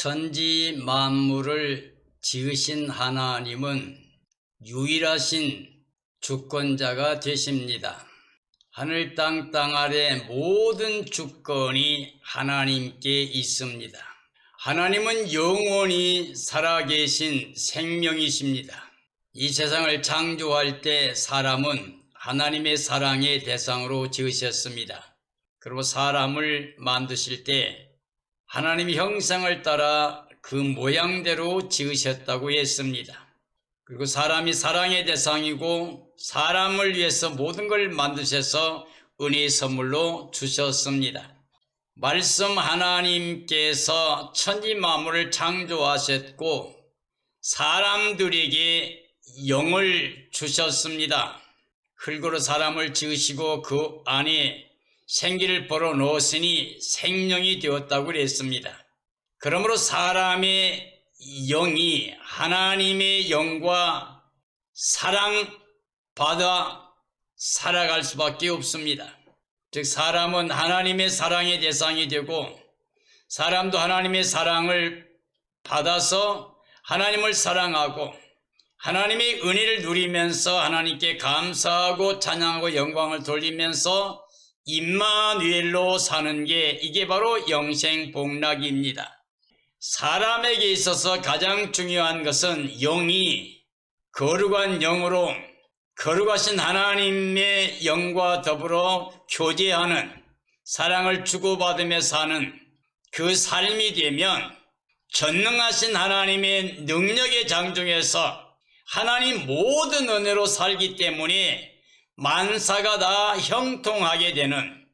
천지 만물을 지으신 하나님은 유일하신 주권자가 되십니다. 하늘 땅 아래 모든 주권이 하나님께 있습니다. 하나님은 영원히 살아계신 생명이십니다. 이 세상을 창조할 때 사람은 하나님의 사랑의 대상으로 지으셨습니다. 그리고 사람을 만드실 때 하나님의 형상을 따라 그 모양대로 지으셨다고 했습니다. 그리고 사람이 사랑의 대상이고 사람을 위해서 모든 걸 만드셔서 은혜의 선물로 주셨습니다. 말씀 하나님께서 천지 만물을 창조하셨고 사람들에게 영을 주셨습니다. 흙으로 사람을 지으시고 그 안에 생기를 불어 넣었으니 생명이 되었다고 그랬습니다. 그러므로 사람의 영이 하나님의 영과 사랑받아 살아갈 수밖에 없습니다. 즉 사람은 하나님의 사랑의 대상이 되고 사람도 하나님의 사랑을 받아서 하나님을 사랑하고 하나님의 은혜를 누리면서 하나님께 감사하고 찬양하고 영광을 돌리면서 임마누엘로 사는 게 이게 바로 영생복락입니다. 사람에게 있어서 가장 중요한 것은 영이 거룩한 영으로 거룩하신 하나님의 영과 더불어 교제하는 사랑을 주고받으며 사는 그 삶이 되면 전능하신 하나님의 능력의 장중에서 하나님 모든 은혜로 살기 때문에 만사가 다 형통하게 되는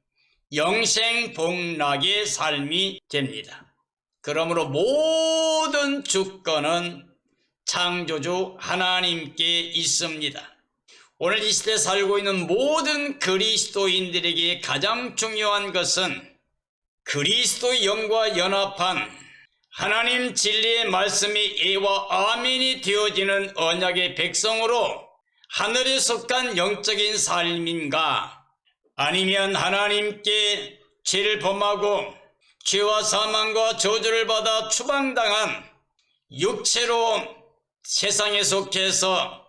영생복락의 삶이 됩니다. 그러므로 모든 주권은 창조주 하나님께 있습니다. 오늘 이 시대에 살고 있는 모든 그리스도인들에게 가장 중요한 것은 그리스도의 영과 연합한 하나님 진리의 말씀이 예와 아멘이 되어지는 언약의 백성으로 하늘에 속한 영적인 삶인가, 아니면 하나님께 죄를 범하고 죄와 사망과 저주를 받아 추방당한 육체로 세상에 속해서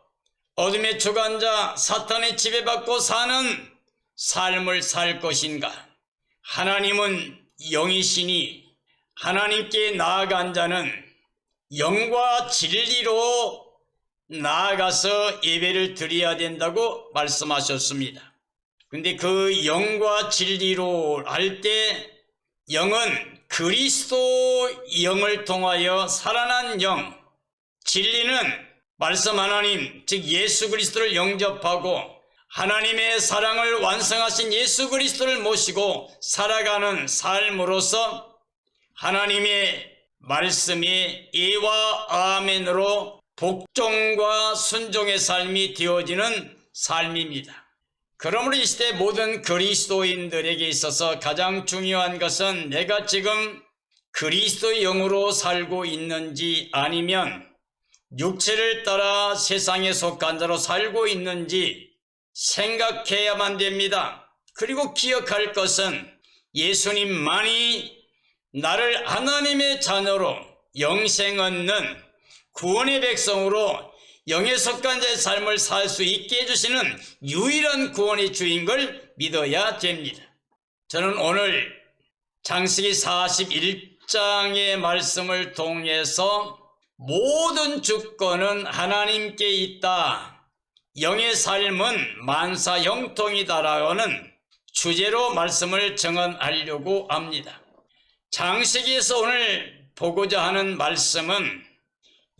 어둠의 주관자 사탄의 지배받고 사는 삶을 살 것인가. 하나님은 영이시니 하나님께 나아간 자는 영과 진리로 나아가서 예배를 드려야 된다고 말씀하셨습니다. 근데 그 영과 진리로 할 때 영은 그리스도 영을 통하여 살아난 영, 진리는 말씀 하나님 즉 예수 그리스도를 영접하고 하나님의 사랑을 완성하신 예수 그리스도를 모시고 살아가는 삶으로서 하나님의 말씀이 예와 아멘으로 복종과 순종의 삶이 되어지는 삶입니다. 그러므로 이 시대 모든 그리스도인들에게 있어서 가장 중요한 것은 내가 지금 그리스도의 영으로 살고 있는지 아니면 육체를 따라 세상에 속한 자로 살고 있는지 생각해야만 됩니다. 그리고 기억할 것은 예수님만이 나를 하나님의 자녀로 영생 얻는 구원의 백성으로 영에 속한 자의 삶을 살 수 있게 해주시는 유일한 구원의 주인 걸 믿어야 됩니다. 저는 오늘 창세기 41장의 말씀을 통해서 모든 주권은 하나님께 있다, 영의 삶은 만사 형통이다라는 주제로 말씀을 정언하려고 합니다. 창세기에서 오늘 보고자 하는 말씀은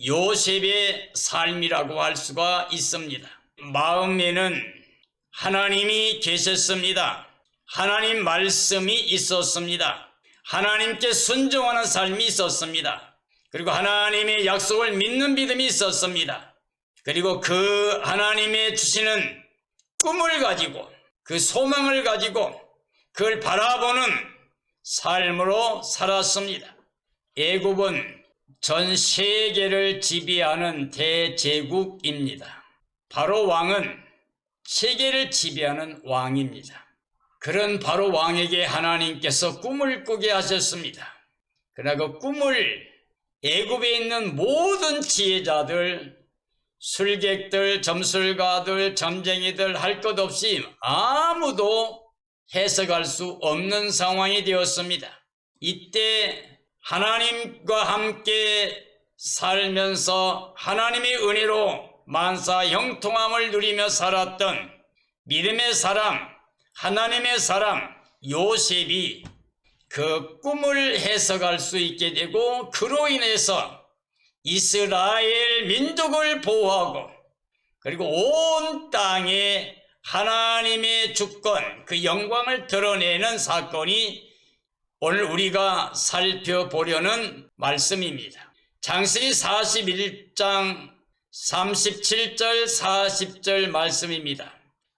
요셉의 삶이라고 할 수가 있습니다. 마음에는 하나님이 계셨습니다. 하나님 말씀이 있었습니다. 하나님께 순종하는 삶이 있었습니다. 그리고 하나님의 약속을 믿는 믿음이 있었습니다. 그리고 그 하나님의 주시는 꿈을 가지고 그 소망을 가지고 그걸 바라보는 삶으로 살았습니다. 애굽은 전 세계를 지배하는 대제국입니다. 바로 왕은 세계를 지배하는 왕입니다. 그런 바로 왕에게 하나님께서 꿈을 꾸게 하셨습니다. 그러나 그 꿈을 애굽에 있는 모든 지혜자들, 술객들, 점술가들, 점쟁이들 할 것 없이 아무도 해석할 수 없는 상황이 되었습니다. 이때 하나님과 함께 살면서 하나님의 은혜로 만사 형통함을 누리며 살았던 믿음의 사람, 하나님의 사람 요셉이 그 꿈을 해석할 수 있게 되고, 그로 인해서 이스라엘 민족을 보호하고 그리고 온 땅에 하나님의 주권, 그 영광을 드러내는 사건이 오늘 우리가 살펴보려는 말씀입니다. 창세기 41장 37절 40절 말씀입니다.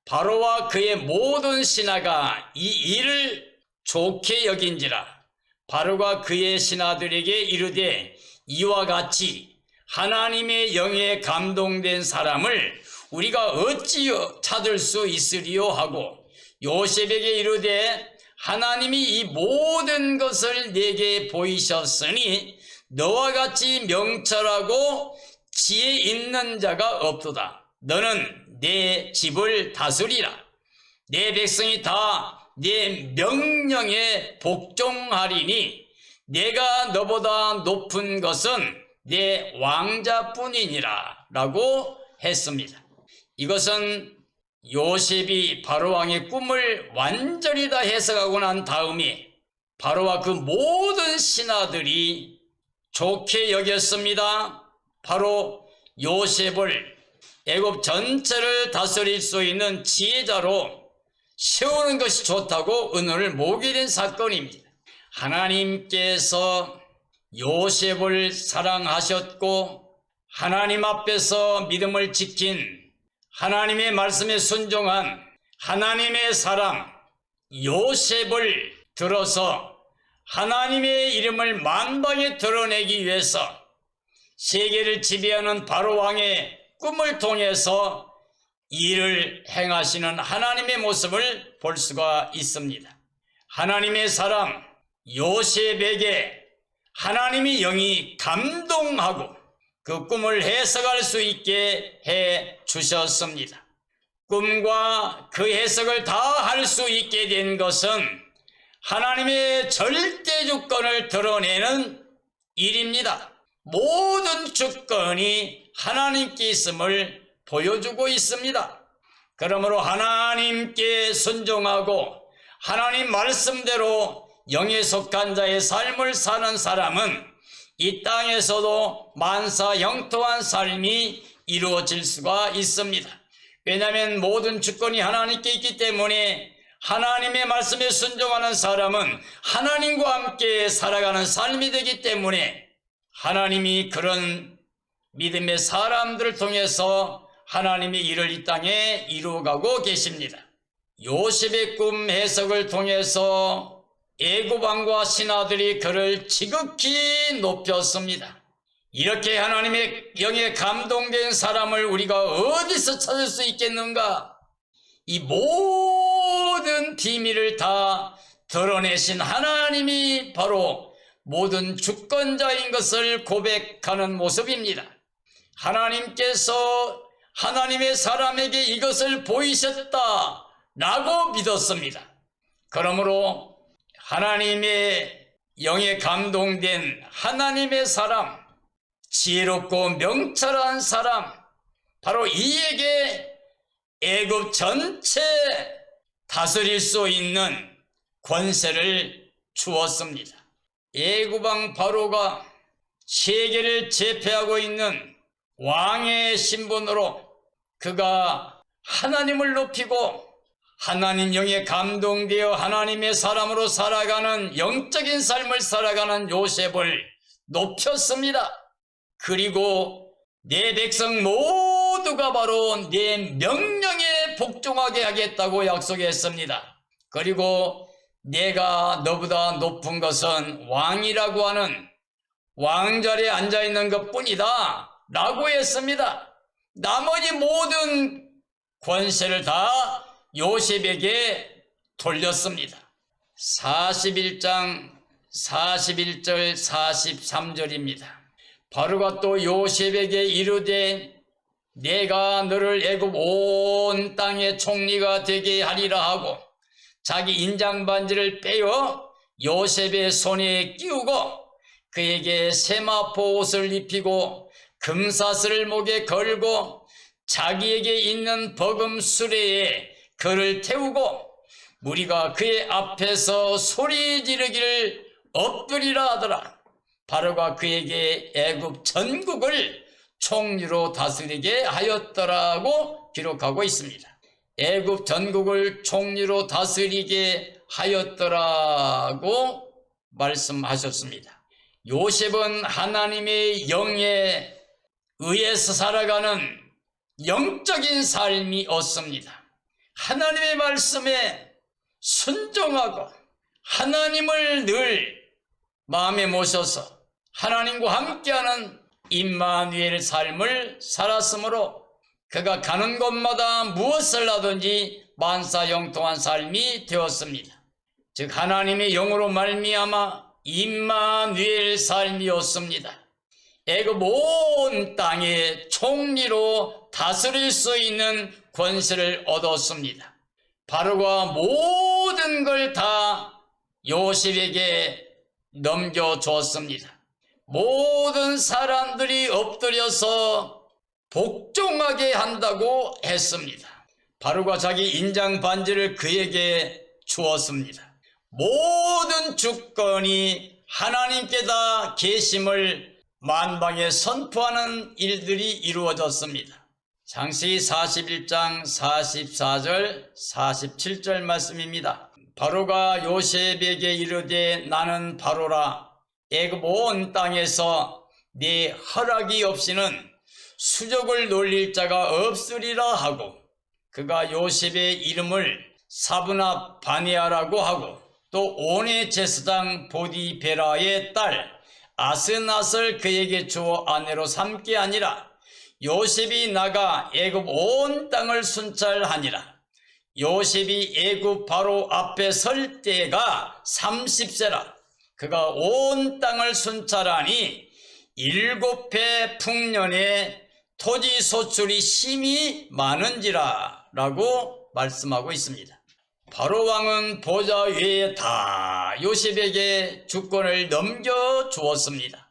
바로와 그의 모든 신하가 이 일을 좋게 여긴지라. 바로가 그의 신하들에게 이르되 이와 같이 하나님의 영에 감동된 사람을 우리가 어찌 찾을 수 있으리요 하고, 요셉에게 이르되 하나님이 이 모든 것을 내게 보이셨으니 너와 같이 명철하고 지혜 있는 자가 없도다. 너는 내 집을 다스리라. 내 백성이 다 내 명령에 복종하리니 내가 너보다 높은 것은 내 왕자뿐이니라 라고 했습니다. 이것은 요셉이 바로왕의 꿈을 완전히 다 해석하고 난 다음에 바로와 그 모든 신하들이 좋게 여겼습니다. 바로 요셉을 애굽 전체를 다스릴 수 있는 지혜자로 세우는 것이 좋다고 은혜를 모으게 된 사건입니다. 하나님께서 요셉을 사랑하셨고 하나님 앞에서 믿음을 지킨, 하나님의 말씀에 순종한 하나님의 사람 요셉을 들어서 하나님의 이름을 만방에 드러내기 위해서 세계를 지배하는 바로왕의 꿈을 통해서 일을 행하시는 하나님의 모습을 볼 수가 있습니다. 하나님의 사람 요셉에게 하나님의 영이 감동하고 그 꿈을 해석할 수 있게 해 주셨습니다. 꿈과 그 해석을 다 할 수 있게 된 것은 하나님의 절대 주권을 드러내는 일입니다. 모든 주권이 하나님께 있음을 보여주고 있습니다. 그러므로 하나님께 순종하고 하나님 말씀대로 영에 속한 자의 삶을 사는 사람은 이 땅에서도 만사 형통한 삶이 이루어질 수가 있습니다. 왜냐하면 모든 주권이 하나님께 있기 때문에 하나님의 말씀에 순종하는 사람은 하나님과 함께 살아가는 삶이 되기 때문에 하나님이 그런 믿음의 사람들을 통해서 하나님의 일을 이 땅에 이루어가고 계십니다. 요셉의 꿈 해석을 통해서 애굽 왕과 신하들이 그를 지극히 높였습니다. 이렇게 하나님의 영에 감동된 사람을 우리가 어디서 찾을 수 있겠는가? 이 모든 비밀을 다 드러내신 하나님이 바로 모든 주권자인 것을 고백하는 모습입니다. 하나님께서 하나님의 사람에게 이것을 보이셨다 라고 믿었습니다. 그러므로 하나님의 영에 감동된 하나님의 사람, 지혜롭고 명철한 사람, 바로 이에게 애굽 전체 다스릴 수 있는 권세를 주었습니다. 애굽 왕 바로가 세계를 제패하고 있는 왕의 신분으로 그가 하나님을 높이고 하나님 영에 감동되어 하나님의 사람으로 살아가는 영적인 삶을 살아가는 요셉을 높였습니다. 그리고 내 백성 모두가 바로 내 명령에 복종하게 하겠다고 약속했습니다. 그리고 내가 너보다 높은 것은 왕이라고 하는 왕자리에 앉아있는 것뿐이다 라고 했습니다. 나머지 모든 권세를 다 요셉에게 돌렸습니다. 41장 41절 43절입니다. 바로가 또 요셉에게 이르되 내가 너를 애굽 온 땅의 총리가 되게 하리라 하고 자기 인장 반지를 빼어 요셉의 손에 끼우고 그에게 세마포 옷을 입히고 금사슬을 목에 걸고 자기에게 있는 버금 수레에 그를 태우고 무리가 그의 앞에서 소리 지르기를 엎드리라 하더라. 바로가 그에게 애굽 전국을 총리로 다스리게 하였더라고 기록하고 있습니다. 애굽 전국을 총리로 다스리게 하였더라고 말씀하셨습니다. 요셉은 하나님의 영에 의해서 살아가는 영적인 삶이었습니다. 하나님의 말씀에 순종하고 하나님을 늘 마음에 모셔서 하나님과 함께하는 임마누엘 삶을 살았으므로 그가 가는 곳마다 무엇을 하든지 만사형통한 삶이 되었습니다. 즉 하나님의 영으로 말미암아 임마누엘 삶이었습니다. 애굽 온 땅의 총리로 다스릴 수 있는 권세를 얻었습니다. 바로가 모든 걸 다 요셉에게 넘겨주었습니다. 모든 사람들이 엎드려서 복종하게 한다고 했습니다. 바로가 자기 인장 반지를 그에게 주었습니다. 모든 주권이 하나님께 다 계심을 만방에 선포하는 일들이 이루어졌습니다. 창세기 41장 44절 47절 말씀입니다. 바로가 요셉에게 이르되 나는 바로라 애굽 온 땅에서 네 허락이 없이는 수족을 놀릴 자가 없으리라 하고 그가 요셉의 이름을 사브나 바네아라고 하고 또 온의 제사장 보디베라의 딸 아스낫을 그에게 주어 아내로 삼게 하니라. 요셉이 나가 애굽 온 땅을 순찰하니라. 요셉이 애굽 바로 앞에 설 때가 30세라. 그가 온 땅을 순찰하니 7해 풍년에 토지 소출이 심히 많은지라 라고 말씀하고 있습니다. 바로 왕은 보좌 위에 다 요셉에게 주권을 넘겨주었습니다.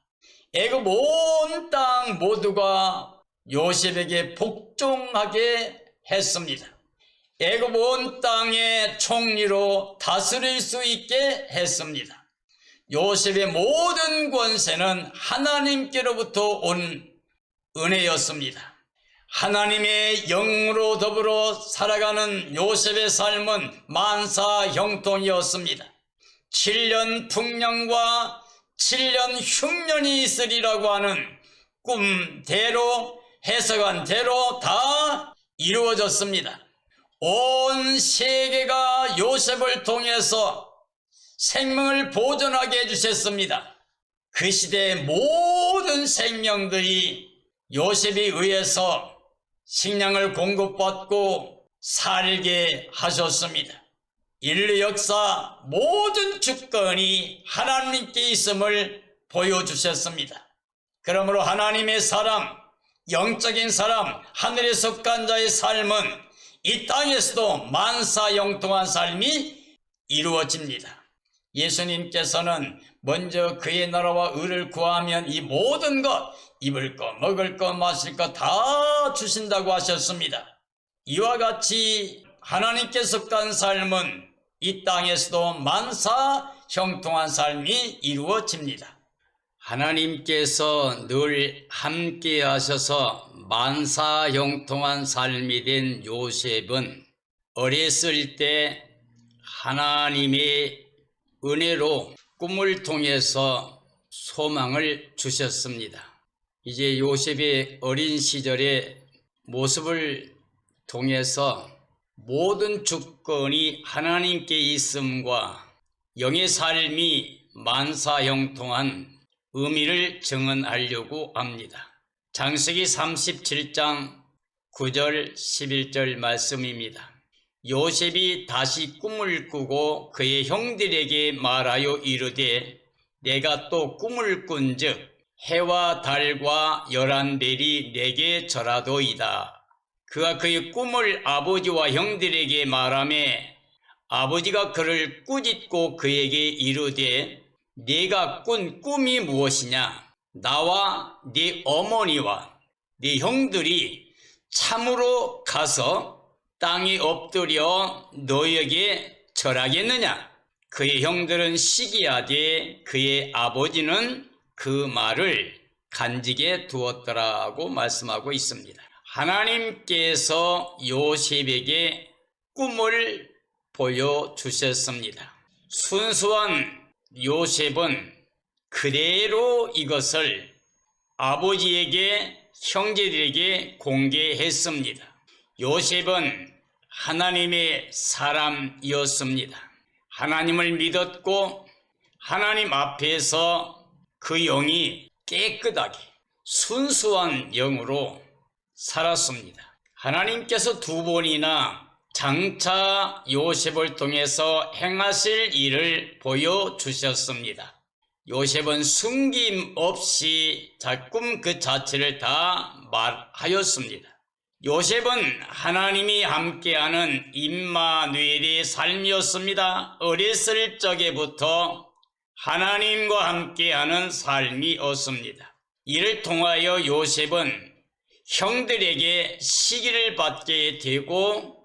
애굽 온 땅 모두가 요셉에게 복종하게 했습니다. 애굽 온 땅의 총리로 다스릴 수 있게 했습니다. 요셉의 모든 권세는 하나님께로부터 온 은혜였습니다. 하나님의 영으로 더불어 살아가는 요셉의 삶은 만사형통이었습니다. 7년 풍년과 7년 흉년이 있으리라고 하는 꿈대로 해석한 대로 다 이루어졌습니다. 온 세계가 요셉을 통해서 생명을 보존하게 해주셨습니다. 그 시대의 모든 생명들이 요셉에 의해서 식량을 공급받고 살게 하셨습니다. 인류 역사 모든 주권이 하나님께 있음을 보여주셨습니다. 그러므로 하나님의 사람, 영적인 사람, 하늘에 속한 자의 삶은 이 땅에서도 만사형통한 삶이 이루어집니다. 예수님께서는 먼저 그의 나라와 의를 구하면 이 모든 것, 입을 것, 먹을 것, 마실 것 다 주신다고 하셨습니다. 이와 같이 하나님께 속한 삶은 이 땅에서도 만사형통한 삶이 이루어집니다. 하나님께서 늘 함께 하셔서 만사형통한 삶이 된 요셉은 어렸을 때 하나님의 은혜로 꿈을 통해서 소망을 주셨습니다. 이제 요셉의 어린 시절의 모습을 통해서 모든 주권이 하나님께 있음과 영의 삶이 만사형통한 의미를 증언하려고 합니다. 창세기 37장 9절 11절 말씀입니다. 요셉이 다시 꿈을 꾸고 그의 형들에게 말하여 이르되 내가 또 꿈을 꾼즉 해와 달과 11별이 내게 절하도이다. 그가 그의 꿈을 아버지와 형들에게 말하며 아버지가 그를 꾸짖고 그에게 이르되 네가 꾼 꿈이 무엇이냐? 나와 네 어머니와 네 형들이 참으로 가서 땅에 엎드려 너에게 절하겠느냐? 그의 형들은 시기하되 그의 아버지는 그 말을 간직해 두었더라고 말씀하고 있습니다. 하나님께서 요셉에게 꿈을 보여주셨습니다. 순수한 요셉은 그대로 이것을 아버지에게 형제들에게 공개했습니다. 요셉은 하나님의 사람이었습니다. 하나님을 믿었고 하나님 앞에서 그 영이 깨끗하게 순수한 영으로 살았습니다. 하나님께서 두 번이나 장차 요셉을 통해서 행하실 일을 보여주셨습니다. 요셉은 숨김없이 꿈 그 자체를 다 말하였습니다. 요셉은 하나님이 함께하는 임마누엘의 삶이었습니다. 어렸을 적에부터 하나님과 함께하는 삶이었습니다. 이를 통하여 요셉은 형들에게 시기를 받게 되고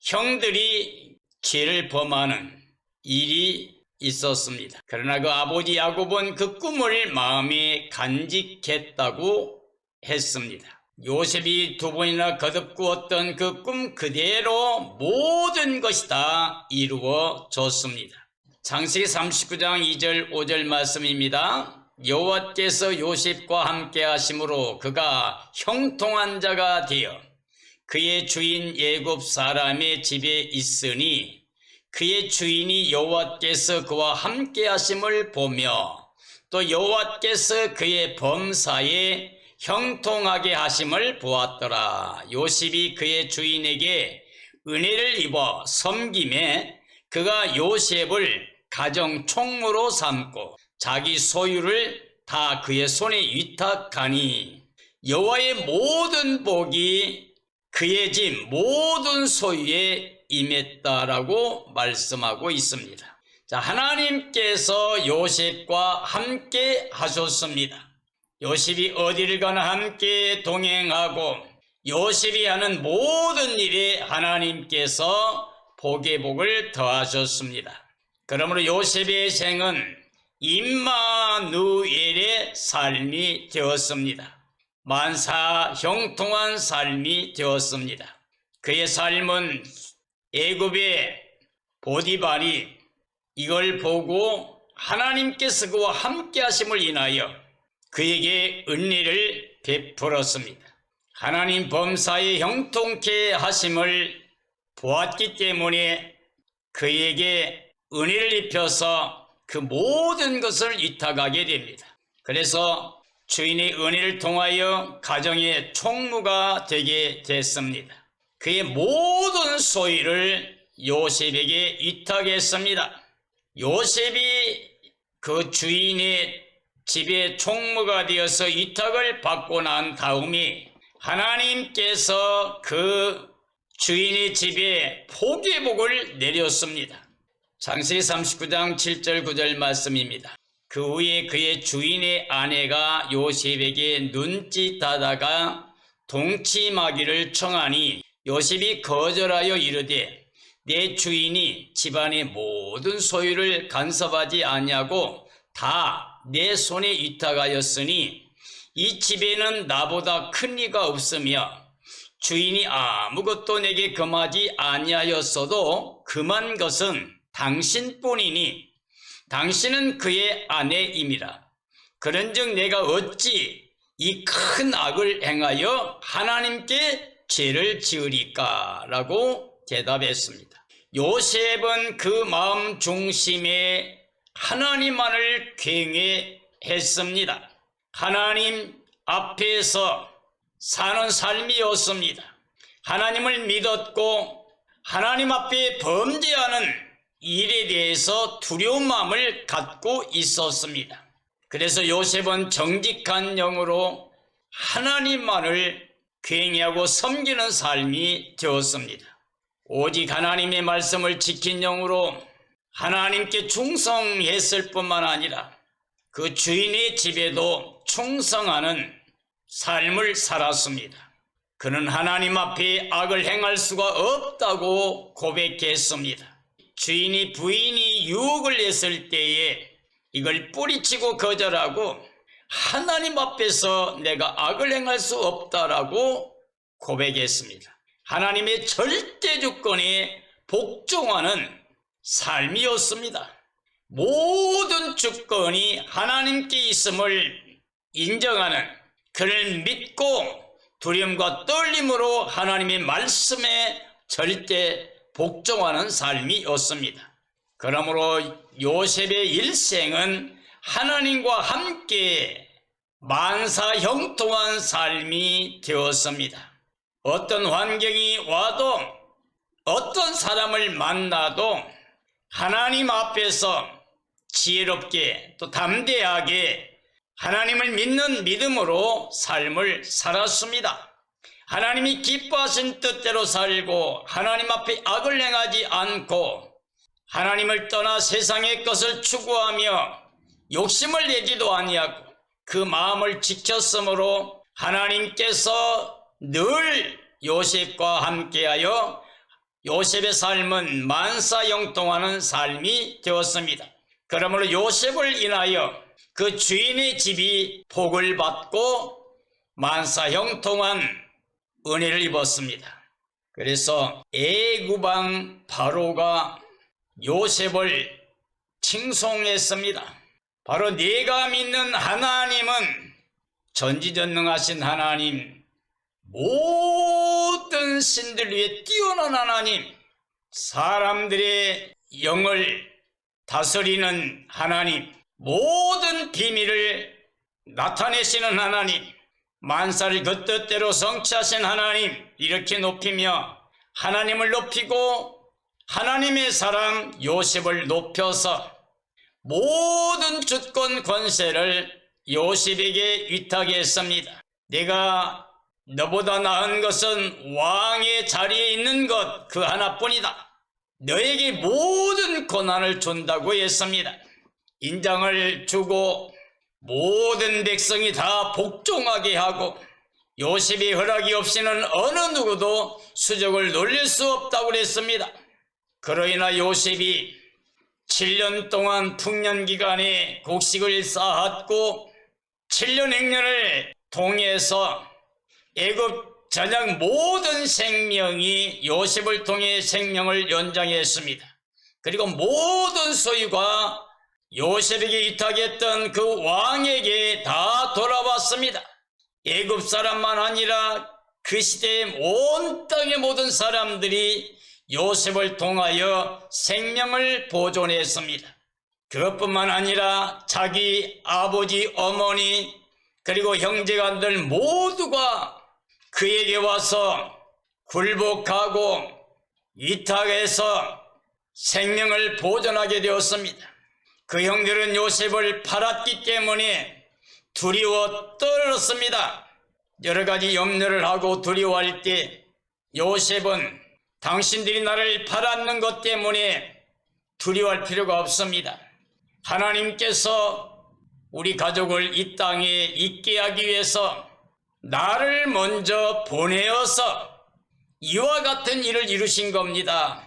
형들이 죄를 범하는 일이 있었습니다. 그러나 그 아버지 야곱은 그 꿈을 마음에 간직했다고 했습니다. 요셉이 두 번이나 거듭꾸었던 그 꿈 그대로 모든 것이 다 이루어졌습니다. 창세기 39장 2절 5절 말씀입니다. 여호와께서 요셉과 함께 하심으로 그가 형통한 자가 되어 그의 주인 애굽 사람의 집에 있으니 그의 주인이 여호와께서 그와 함께 하심을 보며 또 여호와께서 그의 범사에 형통하게 하심을 보았더라. 요셉이 그의 주인에게 은혜를 입어 섬김에 그가 요셉을 가정 총무로 삼고 자기 소유를 다 그의 손에 위탁하니 여호와의 모든 복이 그의 집 모든 소유에 임했다라고 말씀하고 있습니다. 자, 하나님께서 요셉과 함께 하셨습니다. 요셉이 어디를 가나 함께 동행하고 요셉이 하는 모든 일에 하나님께서 복의 복을 더하셨습니다. 그러므로 요셉의 생은 임마누엘의 삶이 되었습니다. 만사 형통한 삶이 되었습니다. 그의 삶은 애굽의 보디발이 이걸 보고 하나님께서 그와 함께 하심을 인하여 그에게 은혜를 베풀었습니다. 하나님 범사에 형통케 하심을 보았기 때문에 그에게 은혜를 입혀서 그 모든 것을 위탁하게 됩니다. 그래서 주인의 은혜를 통하여 가정의 총무가 되게 됐습니다. 그의 모든 소유를 요셉에게 위탁했습니다. 요셉이 그 주인의 집의 총무가 되어서 위탁을 받고 난 다음에 하나님께서 그 주인의 집에 복의 복을 내렸습니다. 창세기 39장 7절 9절 말씀입니다. 그 후에 그의 주인의 아내가 요셉에게 눈짓하다가 동침하기를 청하니 요셉이 거절하여 이르되 내 주인이 집안의 모든 소유를 간섭하지 아니하고 다 내 손에 위탁하였으니 이 집에는 나보다 큰 이가 없으며 주인이 아무것도 내게 금하지 아니하였어도 금한 것은 당신뿐이니 당신은 그의 아내임이라. 그런즉 내가 어찌 이 큰 악을 행하여 하나님께 죄를 지으리까? 라고 대답했습니다. 요셉은 그 마음 중심에 하나님만을 경외했습니다. 하나님 앞에서 사는 삶이었습니다. 하나님을 믿었고 하나님 앞에 범죄하는 일에 대해서 두려운 마음을 갖고 있었습니다. 그래서 요셉은 정직한 영으로 하나님만을 굉해하고 섬기는 삶이 되었습니다. 오직 하나님의 말씀을 지킨 영으로 하나님께 충성했을 뿐만 아니라 그 주인의 집에도 충성하는 삶을 살았습니다. 그는 하나님 앞에 악을 행할 수가 없다고 고백했습니다. 주인이 부인이 유혹을 했을 때에 이걸 뿌리치고 거절하고 하나님 앞에서 내가 악을 행할 수 없다라고 고백했습니다. 하나님의 절대 주권에 복종하는 삶이었습니다. 모든 주권이 하나님께 있음을 인정하는, 그를 믿고 두려움과 떨림으로 하나님의 말씀에 절대 복종하는 삶이었습니다. 그러므로 요셉의 일생은 하나님과 함께 만사형통한 삶이 되었습니다. 어떤 환경이 와도 어떤 사람을 만나도 하나님 앞에서 지혜롭게 또 담대하게 하나님을 믿는 믿음으로 삶을 살았습니다. 하나님이 기뻐하신 뜻대로 살고 하나님 앞에 악을 행하지 않고 하나님을 떠나 세상의 것을 추구하며 욕심을 내지도 아니하고 그 마음을 지켰으므로 하나님께서 늘 요셉과 함께하여 요셉의 삶은 만사형통하는 삶이 되었습니다. 그러므로 요셉을 인하여 그 주인의 집이 복을 받고 만사형통한 은혜를 입었습니다. 그래서 애굽왕 바로가 요셉을 칭송했습니다. 바로 네가 믿는 하나님은 전지전능하신 하나님, 모든 신들 위에 뛰어난 하나님, 사람들의 영을 다스리는 하나님, 모든 비밀을 나타내시는 하나님, 만사를 그 뜻대로 성취하신 하나님, 이렇게 높이며 하나님을 높이고 하나님의 사람 요셉을 높여서 모든 주권 권세를 요셉에게 위탁했습니다. 내가 너보다 나은 것은 왕의 자리에 있는 것 그 하나뿐이다. 너에게 모든 고난을 준다고 했습니다. 인장을 주고 모든 백성이 다 복종하게 하고 요셉의 허락이 없이는 어느 누구도 수족을 놀릴 수 없다고 그랬습니다. 그로 인하 요셉이 7년 동안 풍년기간에 곡식을 쌓았고 7년 행년을 통해서 애굽 전역 모든 생명이 요셉을 통해 생명을 연장했습니다. 그리고 모든 소유가 요셉에게 위탁했던 그 왕에게 다 돌아왔습니다. 애굽 사람만 아니라 그 시대의 온 땅의 모든 사람들이 요셉을 통하여 생명을 보존했습니다. 그것뿐만 아니라 자기 아버지, 어머니 그리고 형제간들 모두가 그에게 와서 굴복하고 위탁해서 생명을 보존하게 되었습니다. 그 형들은 요셉을 팔았기 때문에 두려워 떨었습니다. 여러 가지 염려를 하고 두려워할 때 요셉은 당신들이 나를 팔았는 것 때문에 두려워할 필요가 없습니다. 하나님께서 우리 가족을 이 땅에 있게 하기 위해서 나를 먼저 보내어서 이와 같은 일을 이루신 겁니다.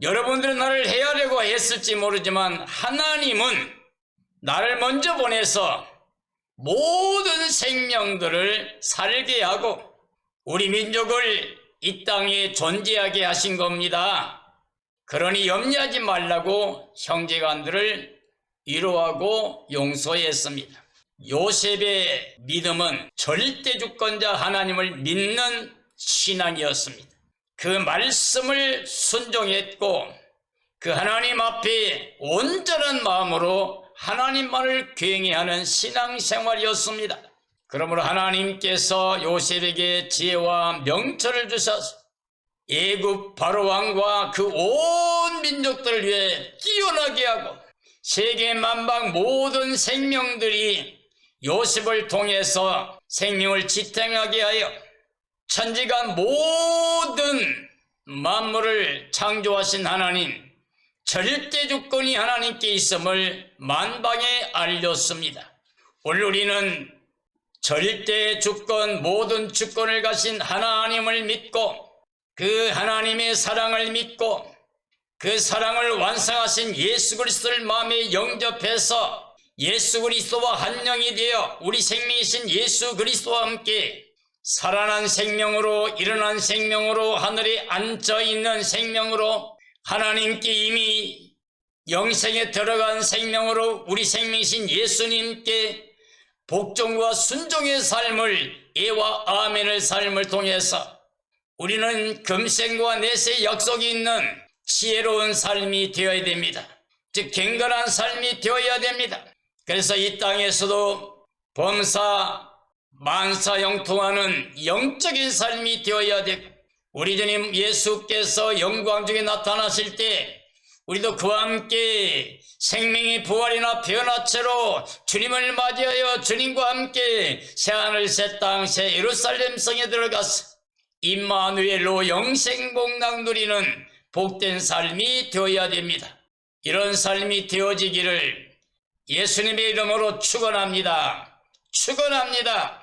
여러분들은 나를 해하려고 했을지 모르지만 하나님은 나를 먼저 보내서 모든 생명들을 살게 하고 우리 민족을 이 땅에 존재하게 하신 겁니다. 그러니 염려하지 말라고 형제간들을 위로하고 용서했습니다. 요셉의 믿음은 절대주권자 하나님을 믿는 신앙이었습니다. 그 말씀을 순종했고 그 하나님 앞에 온전한 마음으로 하나님만을 굉해하는 신앙생활이었습니다. 그러므로 하나님께서 요셉에게 지혜와 명철을 주셔서 애굽 바로 왕과 그 온 민족들을 위해 뛰어나게 하고 세계 만방 모든 생명들이 요셉을 통해서 생명을 지탱하게 하여 천지가 모든 만물을 창조하신 하나님, 절대 주권이 하나님께 있음을 만방에 알렸습니다. 오늘 우리는 절대 주권, 모든 주권을 가신 하나님을 믿고 그 하나님의 사랑을 믿고 그 사랑을 완성하신 예수 그리스도를 마음에 영접해서 예수 그리스도와 한 영이 되어 우리 생명이신 예수 그리스도와 함께 살아난 생명으로, 일어난 생명으로, 하늘에 앉아있는 생명으로, 하나님께 이미 영생에 들어간 생명으로 우리 생명이신 예수님께 복종과 순종의 삶을, 예와 아멘의 삶을 통해서 우리는 금생과 내세 약속이 있는 지혜로운 삶이 되어야 됩니다. 즉 경건한 삶이 되어야 됩니다. 그래서 이 땅에서도 범사 만사 형통하는 영적인 삶이 되어야 되고, 우리 주님 예수께서 영광 중에 나타나실 때 우리도 그와 함께 생명의 부활이나 변화체로 주님을 맞이하여 주님과 함께 새하늘 새 땅 새 예루살렘 성에 들어가서 임마누엘로 영생복락 누리는 복된 삶이 되어야 됩니다. 이런 삶이 되어지기를 예수님의 이름으로 축원합니다. 축원합니다.